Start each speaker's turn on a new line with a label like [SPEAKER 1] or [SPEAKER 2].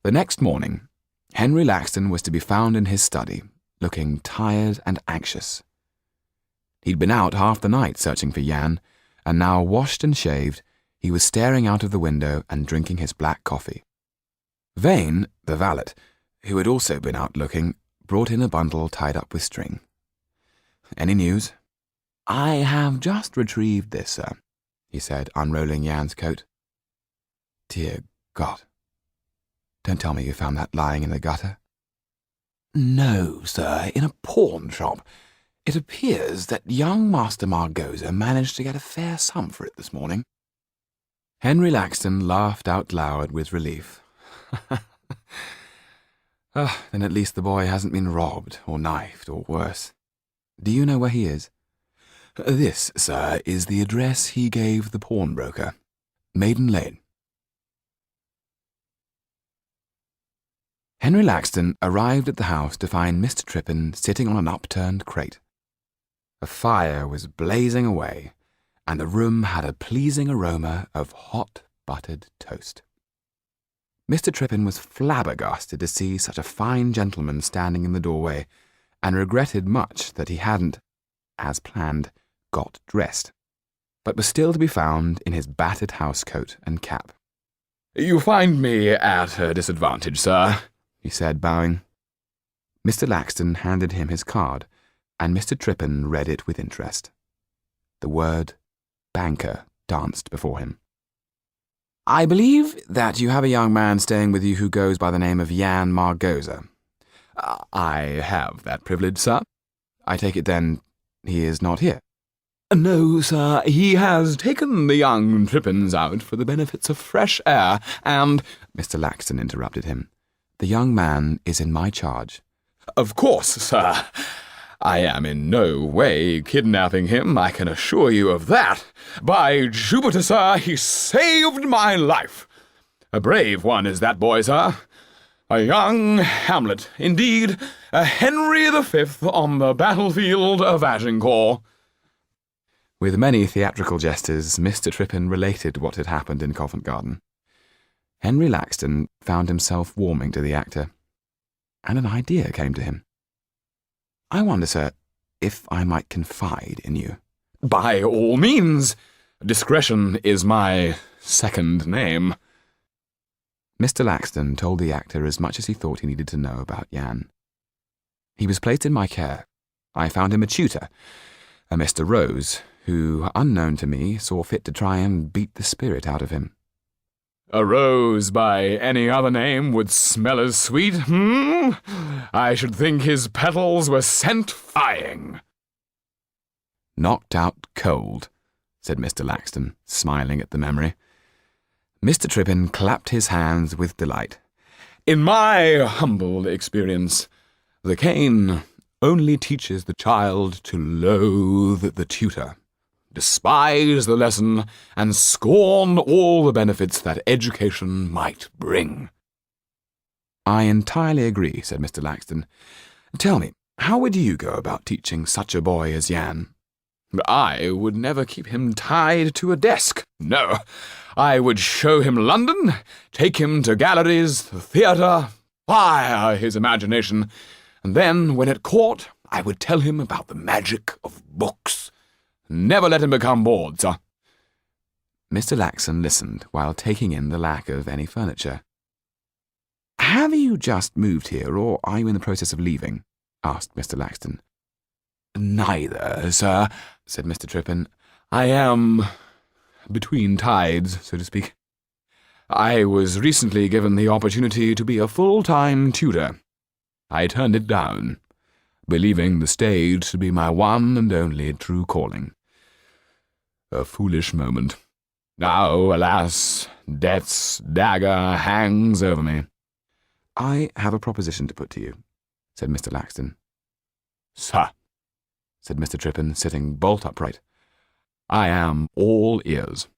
[SPEAKER 1] The next morning, Henry Laxton was to be found in his study, looking tired and anxious. He'd been out half the night searching for Jan, and now washed and shaved, he was staring out of the window and drinking his black coffee. Vane, the valet, who had also been out looking, brought in a bundle tied up with string. "Any news?" "I have just retrieved this, sir," he said, unrolling Jan's coat. "Dear God. Don't tell me you found that lying in the gutter." "No, sir, in a pawn shop. It appears that young Master Margosa managed to get a fair sum for it this morning." Henry Laxton laughed out loud with relief. Then at least the boy hasn't been robbed or knifed or worse. Do you know where he is?" "This, sir, is the address he gave the pawnbroker. Maiden Lane." Henry Laxton arrived at the house to find Mr. Trippin sitting on an upturned crate. A fire was blazing away, and the room had a pleasing aroma of hot buttered toast. Mr. Trippin was flabbergasted to see such a fine gentleman standing in the doorway, and regretted much that he hadn't, as planned, got dressed, but was still to be found in his battered housecoat and cap. "You find me at a disadvantage, sir," he said, bowing. Mr. Laxton handed him his card, and Mr. Trippin read it with interest. The word banker danced before him. "I believe that you have a young man staying with you who goes by the name of Jan Margosa." "I have that privilege, sir." "I take it, then, he is not here?" "No, sir, he has taken the young Trippins out for the benefits of fresh air, and—" Mr. Laxton interrupted him. "The young man is in my charge." "Of course, sir. I am in no way kidnapping him, I can assure you of that. By Jupiter, sir, he saved my life. A brave one is that boy, sir. A young Hamlet, indeed, a Henry V on the battlefield of Agincourt." With many theatrical gestures, Mr. Trippin related what had happened in Covent Garden. Henry Laxton found himself warming to the actor, and an idea came to him. "I wonder, sir, if I might confide in you." "By all means. Discretion is my second name." Mr. Laxton told the actor as much as he thought he needed to know about Jan. "He was placed in my care. I found him a tutor, a Mr. Rose, who, unknown to me, saw fit to try and beat the spirit out of him." "A rose by any other name would smell as sweet, I should think his petals were sent flying." "Knocked out cold," said Mr. Laxton, smiling at the memory. Mr. Trippin clapped his hands with delight. "In my humble experience, the cane only teaches the child to loathe the tutor, despise the lesson, and scorn all the benefits that education might bring." "I entirely agree," said Mr. Laxton. "Tell me, how would you go about teaching such a boy as Jan?" "I would never keep him tied to a desk. No, I would show him London, take him to galleries, the theatre, fire his imagination, and then, when at court, I would tell him about the magic of books. Never let him become bored, sir." Mr. Laxton listened while taking in the lack of any furniture. "Have you just moved here, or are you in the process of leaving?" asked Mr. Laxton. "Neither, sir," said Mr. Trippin. "I am between tides, so to speak. I was recently given the opportunity to be a full-time tutor. I turned it down, believing the stage to be my one and only true calling. A foolish moment. Now, alas, death's dagger hangs over me." "I have a proposition to put to you," said Mr. Laxton. "Sir," said Mr. Trippin, sitting bolt upright, "I am all ears."